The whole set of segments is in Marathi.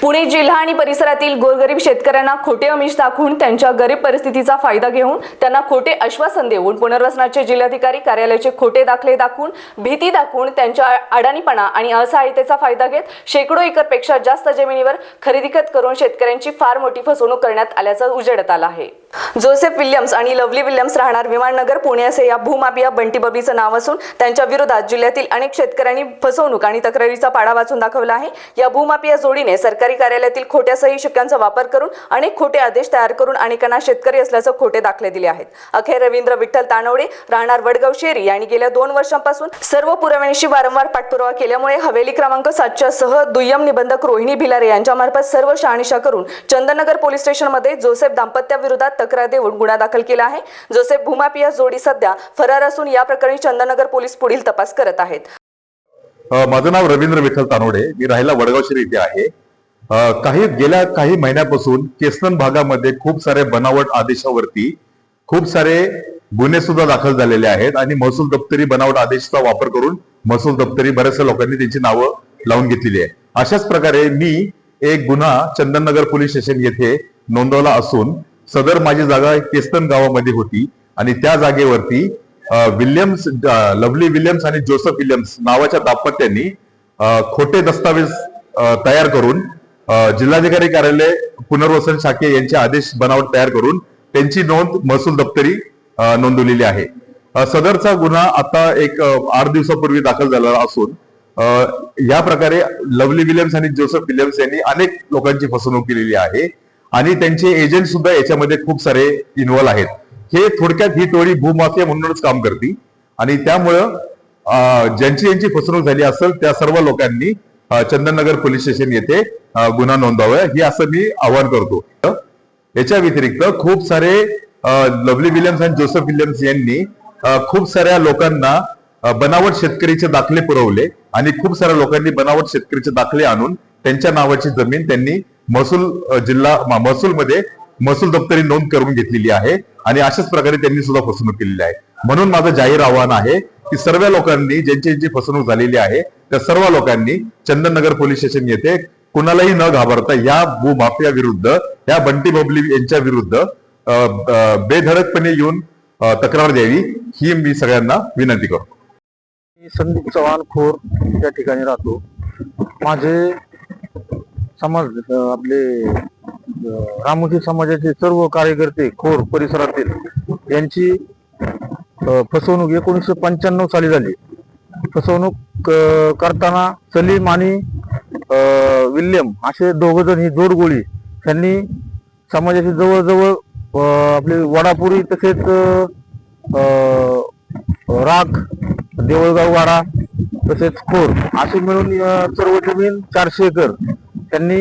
पुणे जिल्हा आणि परिसरातील गोरगरीब शेतकऱ्यांना खोटे आमिष दाखवून त्यांच्या गरीब परिस्थितीचा फायदा घेऊन त्यांना खोटे आश्वासन देऊन पुनर्वसनाचे जिल्हाधिकारी कार्यालयाचे खोटे दाखले दाखवून भीती दाखवून त्यांच्या अडाणीपणा आणि असहाय्यतेचा फायदा घेत शेकडो एकरपेक्षा जास्त जमिनीवर खरेदी खत करून शेतकऱ्यांची फार मोठी फसवणूक करण्यात आल्याचं उजेडात आलं आहे। जोसेफ विल्यम्स आणि लवली विल्यम्स राहणार विमाननगर पुणे असे या भूमाफिया बंटी बबीचं नाव असून त्यांच्या विरोधात जिल्ह्यातील अनेक शेतकऱ्यांनी फसवणूक आणि तक्रारीचा पाढा वाचून दाखवला आहे। या भूमाफिया जोडीने सरकारी कार्यालयातील खोट्या सही शिक्क्यांचा वापर करून अनेक खोटे आदेश तयार करून अनेकांना शेतकरी असल्याचे खोटे दाखले दिले आहेत। अखेर रवींद्र विठ्ठल तानवडे राहणार वडगाव शेरी यांनी गेल्या 2 वर्षांपासून सर्व पुराव्यांशी वारंवार पाठपुरावा केल्यामुळे हवेली क्रमांक 7 सह दुय्यम निबंधक रोहिणी भिलारे यांच्यामार्फत सर्व शहानिशा करून चंदननगर पोलीस स्टेशनमध्ये जोसेफ दाम्पत्याविरोधात तक्रार देऊन गुन्हा दाखल केला आहे। जोसेफ भूमाफिया जोडी सध्या फरार असून या प्रकरणी चंदननगर पोलीस पुढील तपास करत आहेत। माझं नाव रवींद्र विठ्ठल तानवडे, मी राहायला वडगाव शहर इथे आहे। गेल्या काही महिन्यापासून केसनन भागामध्ये खूप सारे बनावट आदेशावरती खूप सारे गुन्हे सुद्धा दाखल झालेले आहेत आणि महसूल दप्तरी बनावट आदेशाचा वापर करून महसूल दप्तरी बऱ्याचशा लोकांनी त्यांची नावं लावून घेतलेली आहे। अशाच प्रकारे मी एक गुन्हा चंदननगर पोलीस स्टेशन येथे नोंदवला असून सदर माझी जागा केसनन गावामध्ये होती आणि त्या जागेवरती विल्यम्स लवली विल्यम्स आणि जोसेफ विल्यम्स नावाच्या दाम्पत्यांनी खोटे दस्तावेज तयार करून जिल्हाधिकारी कार्यालय पुनर्वसन शाखे यांचे आदेश बनावट तयार करून त्यांची नोंद महसूल दप्तरी नोंदवलेली आहे। सदरचा गुन्हा आता एक 8 दिवसापूर्वी दाखल झाला असून या प्रकारे लवली विल्यम्स आणि जोसेफ विल्यम्स यांनी अनेक लोकांची फसवणूक केलेली आहे आणि त्यांचे एजंट सुद्धा याच्यामध्ये खूप सारे इन्व्हॉल्व आहेत। हे थोडक्यात ही टोळी भूमाफिया म्हणूनच काम करते आणि त्यामुळं ज्यांची फसवणूक झाली असेल त्या सर्व लोकांनी चंदननगर पोलीस स्टेशन येथे गुन्हा नोंदवावा हे असं मी आवाहन करतो। याच्या व्यतिरिक्त खूप सारे लवली विल्यम्स आणि जोसेफ विल्यम्स यांनी खूप साऱ्या लोकांना बनावट शेतकरीचे दाखले पुरवले आणि खूप साऱ्या लोकांनी बनावट शेतकरीचे दाखले आणून त्यांच्या नावाची जमीन त्यांनी महसूलमध्ये महसूल दप्तरी नोंद करून घेतलेली आहे आणि अशाच प्रकारे त्यांनी सुद्धा फसवणूक केलेली आहे। म्हणून माझं जाहीर आवाहन आहे की सर्व लोकांनी ज्यांची फसवणूक झालेली आहे त्या सर्व लोकांनी चंदननगर पोलीस स्टेशन येथे कुणालाही न घाबरता या भूमाफिया विरुद्ध या बंटी बबली यांच्या विरुद्ध बेधडकपणे येऊन तक्रार द्यावी ही मी सगळ्यांना विनंती करतो। संदीप चव्हाण खोर या ठिकाणी राहतो। माझे समाज आपले रामोशी समाजाचे सर्व कार्यकर्ते खोर परिसरातील यांची फसवणूक 1995 साली झाली। फसवणूक करताना सलीम आणि विल्यम असे 2 जण ही जोडगोळी त्यांनी समाजाचे जवळजवळ आपले वडापुरी तसेच राख देवळगाव वाडा तसेच खोर असे मिळून सर्व जमीन 400 एकर त्यांनी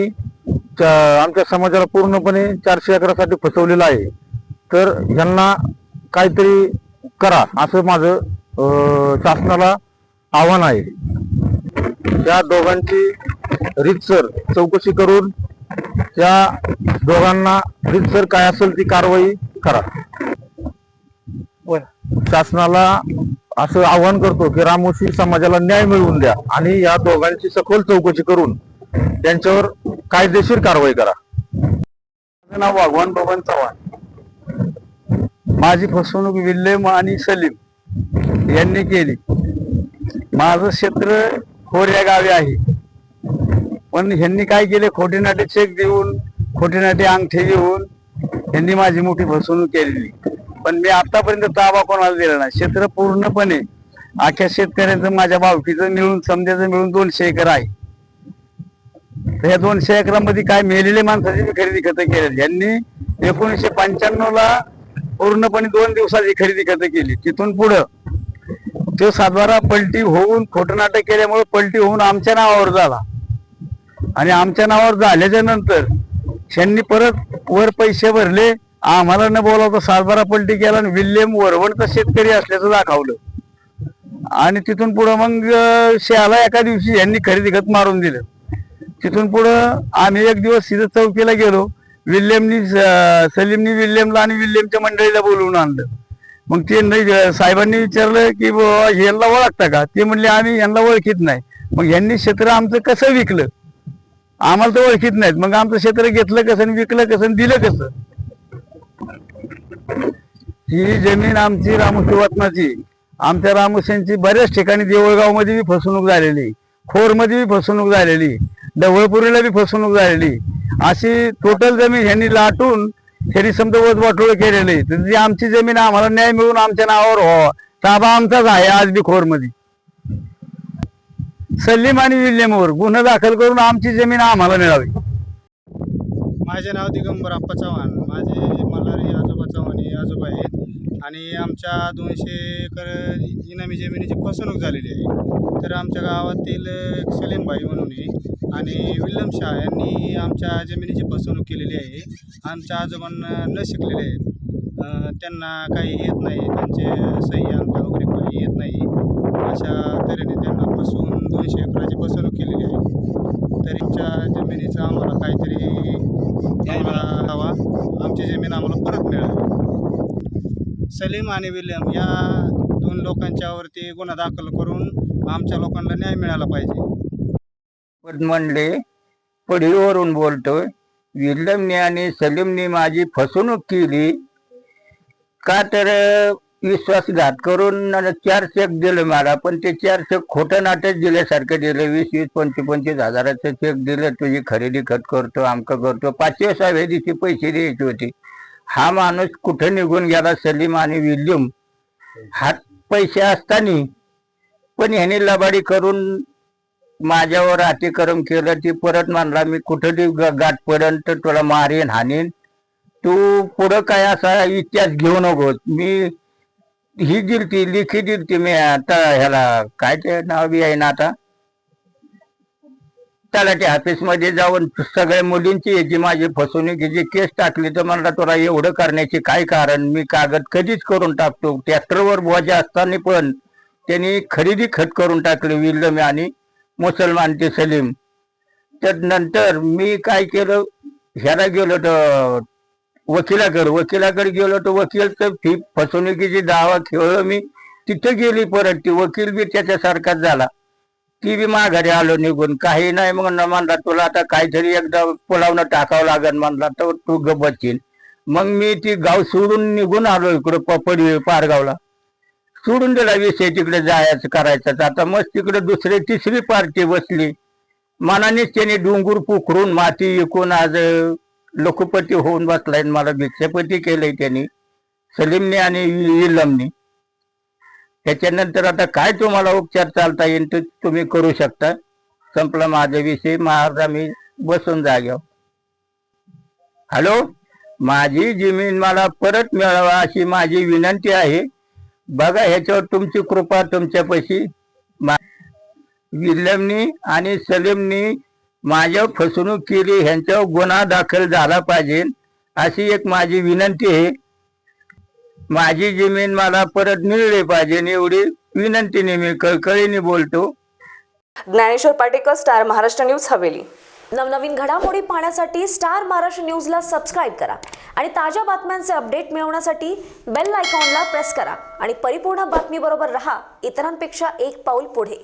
आमच्या समाजाला पूर्णपणे 400 एकरासाठी फसवलेलं आहे। तर यांना काहीतरी करा असं माझं शासनाला आव्हान आहे। त्या दोघांची रीतसर चौकशी करून त्या दोघांना रीतसर काय असेल ती कारवाई करा। शासनाला असं आवाहन करतो की रामोशी समाजाला न्याय मिळवून द्या आणि या दोघांची सखोल चौकशी करून त्यांच्यावर कायदेशीर कारवाई करा। माझं नाव भगवान बबन चव्हाण। माझी फसवणूक विल्यम आणि सलीम यांनी केली। माझं क्षेत्र खोर या गावी आहे, पण ह्यांनी काय केले, खोटे नाटे चेक देऊन खोटे नाटे अंगठे घेऊन यांनी माझी मोठी फसवणूक केलेली। पण मी आतापर्यंत ताबा कोणाला दिला नाही। क्षेत्र पूर्णपणे अख्ख्या शेतकऱ्यांचं माझ्या भावकीचं मिळून समजायचं मिळून 200 एकर आहे। या 200 एकरामध्ये काय मेलेले माणसाची खरेदी खतं केली। यांनी 1995 ला पूर्णपणे 2 दिवसाची खरेदी खतं केली। तिथून पुढं तो 7-12 पलटी होऊन खोटं नाटक केल्यामुळे पलटी होऊन आमच्या नावावर झाला आणि आमच्या नावावर झाल्याच्या नंतर त्यांनी परत वर पैसे भरले, आम्हाला न बोलावता 7-12 पलटी केला आणि विल्यम वरवणचा शेतकरी असल्याचं दाखवलं आणि तिथून पुढं मग शेहाला एका दिवशी यांनी खरेदी खत मारून दिलं। तिथून पुढं आम्ही एक दिवस तिथं चौकीला गेलो। सलीमनी विल्यमला आणि विल्यमच्या मंडळीला बोलवून आणलं। मग ते साहेबांनी विचारलं की यांना ओळखता का? ते म्हणले आम्ही यांना ओळखीत नाही। मग यांनी क्षेत्र आमचं कसं विकलं आम्हाला तर ओळखीत नाहीत, मग आमचं क्षेत्र घेतलं कसं आणि विकलं कसं आणि दिलं कसं? ही जमीन आमची रामोशी आमच्या रामोश्यांची बऱ्याच ठिकाणी देऊळगाव मध्ये बी फसवणूक झालेली, खोर मध्ये बी फसवणूक झालेली, ढवळपुरीला बी फसवणूक झालेली. अशी टोटल जमीन ह्यांनी लाटून ह्यांनी समजा वजवाटोळ केलेली. तर जी आमची जमीन आम्हाला न्याय मिळून आमच्या नावावर व्हावा, ताबा आमचाच आहे आज बी खोर मध्ये. सलीम आणि विल्यमवर गुन्हा दाखल करून आमची जमीन आम्हाला मिळावी. माझे नाव दिगंबर आप्पा चव्हाण. माझे मल्हारी आजोबा चव्हाण हे आजोबा आहेत आणि आमच्या 200 एकर इनामी जमिनीची फसवणूक झालेली आहे. तर आमच्या गावातील एक सलीम भाई म्हणून आहे आणि विल्यम शाह यांनी आमच्या जमिनीची फसवणूक केलेली आहे. आमच्या आजोबांना न शिकलेले आहेत, त्यांना काही येत नाही, त्यांचे सही आमच्या वगैरे काही येत नाही. अशा तऱ्हेने त्यांना फसवून 200 एकराची फसवणूक केलेली आहे. तरी आमच्या जमिनीचं आम्हाला काहीतरी हवा, आमची जमीन आम्हाला परत मिळावी. सलीम आणि विल्यम या 2 लोकांच्यावरती गुन्हा दाखल करून आमच्या लोकांना न्याय मिळाला पाहिजे. म्हणले पडीवरून बोलतोय. विल्यमने आणि सलीमने माझी फसवणूक केली का तर विश्वासघात करून 4 चेक दिले मला, पण ते 4 चेक खोटं नाटक दिल्यासारखं दिलं. 20-20, 25-25 हजाराचं चेक दिलं, तुझी खरेदी खत करतो, आमकं करतो. 5व्या दिवशी पैसे द्यायचे होते. हा माणूस कुठं निघून गेला सलीम आणि विल्यम, हात पैसे असताना पण ह्याने लबाडी करून माझ्यावर अतिक्रम केलं. ती परत म्हणला मी कुठं गाठ पडन तर तुला मारेन हाणीन, तू पुढं काय असा इतिहास घेऊ नकोस. मी ही दिलती लिखी दिलती मी आता ह्याला काय ते नाव बी आहे ना आता तलाठी ऑफिस मध्ये जाऊन सगळ्या मुलींची याची माझी फसवणुकीची केस टाकली. तर म्हणला तुला एवढं करण्याचे काय कारण, मी कागद कधीच करून टाकतो. ट्रॅक्टरवर बोजा असताना पण त्यांनी खरेदी खत करून टाकले विल्यम आणि मुसलमान ते सलीम. तर नंतर मी काय केलं, ह्याला गेलो तर वकिलाकडे गेलो तर वकील तर फी फसवणुकीची दावा खेळलो. मी तिथं गेली परत, ती वकील बी त्याच्यासारखाच झाला, ती बी माघारी आलो निघून. काही नाही मग म्हणला तुला आता काहीतरी एकदा पुलावनं टाकावं लागेल म्हणला, तर तू गबचील. मग मी ती गाव सोडून निघून आलो इकडं पपडी पारगावला, सोडून दिला विषय तिकडे जायचं करायचं. आता मस्त तिकडे 2री-3री पार्टी बसली. मनानेच त्याने डोंगर पुकरून माती विकून आज लोकपती होऊन बसलाय. मला भिक्षापती केलंय त्यांनी, सलीमने आणि विल्यमने. त्याच्यानंतर आता काय तुम्हाला उपचार चालता येईल तर तुम्ही करू शकता. संपला माझा विषय. महाराजा मी बसून जाग्यावर. हॅलो, माझी जमीन मला परत मिळावा अशी माझी विनंती आहे. बघा ह्याच्यावर तुमची कृपा तुमच्यापाशी. विल्यमनी आणि सलीमनी माझ्यावर फसवणूक केली, ह्यांच्यावर गुन्हा दाखल झाला पाहिजे अशी एक माझी विनंती आहे. माझी जमीन मला परत मिळली पाहिजे एवढी विनंतीने मी कळकळीने बोलतो. Dnyaneshwar Patekar, star Maharashtra news, Haveli. नवनवीन घडामोडी पाहण्यासाठी स्टार महाराष्ट्र न्यूजला सबस्क्राईब करा आणि ताज्या बातम्यांचे अपडेट मिळवण्यासाठी बेल आयकॉनला प्रेस करा आणि परिपूर्ण बातमीबरोबर रहा, इतरांपेक्षा एक पाऊल पुढे.